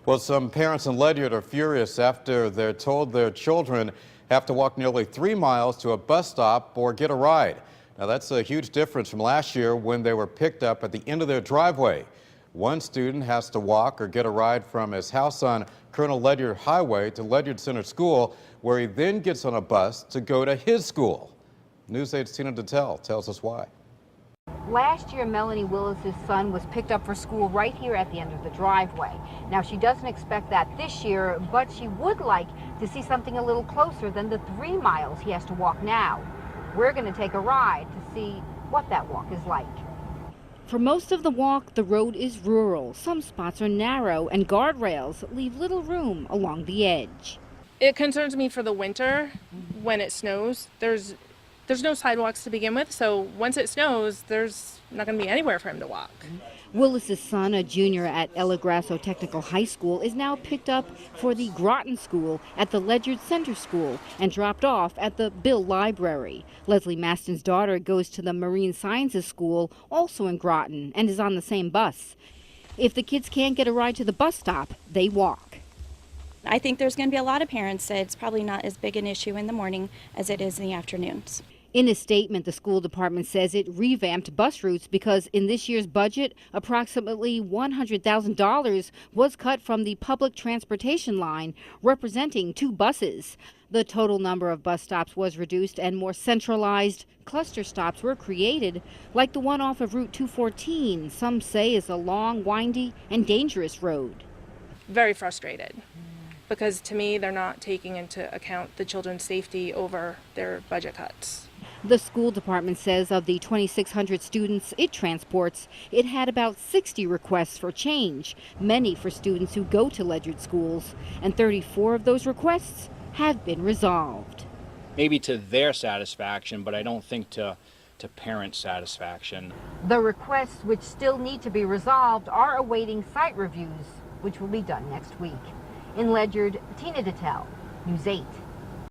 Well, some parents in Ledyard are furious after they're told their children have to walk nearly 3 miles to a bus stop or get a ride. Now, that's a huge difference from last year when they were picked up at the end of their driveway. One student has to walk or get a ride from his house on Colonel Ledyard Highway to Ledyard Center School, where he then gets on a bus to go to his school. News 8's Tina Detel tells us why. Last year, Melanie Willis's son was picked up for school right here at the end of the driveway. Now, she doesn't expect that this year, but she would like to see something a little closer than the 3 miles he has to walk now. We're going to take a ride to see what that walk is like. For most of the walk, the road is rural. Some spots are narrow and guardrails leave little room along the edge. It concerns me for the winter when it snows. There's no sidewalks to begin with, so once it snows, there's not going to be anywhere for him to walk. Willis's son, a junior at El Grasso Technical High School, is now picked up for the Groton School at the Ledyard Center School and dropped off at the Bill Library. Leslie Maston's daughter goes to the Marine Sciences School, also in Groton, and is on the same bus. If the kids can't get a ride to the bus stop, they walk. I think there's going to be a lot of parents that it's probably not as big an issue in the morning as it is in the afternoons. In a statement, the school department says it revamped bus routes because in this year's budget, approximately $100,000 was cut from the public transportation line, representing 2 buses. The total number of bus stops was reduced and more centralized cluster stops were created, like the one off of Route 214, some say is a long, windy, and dangerous road. Very frustrated, because to me, they're not taking into account the children's safety over their budget cuts. The school department says of the 2,600 students it transports, it had about 60 requests for change, many for students who go to Ledyard schools, and 34 of those requests have been resolved. Maybe to their satisfaction, but I don't think to parent satisfaction. The requests, which still need to be resolved, are awaiting site reviews, which will be done next week. In Ledyard, Tina Detel, News 8.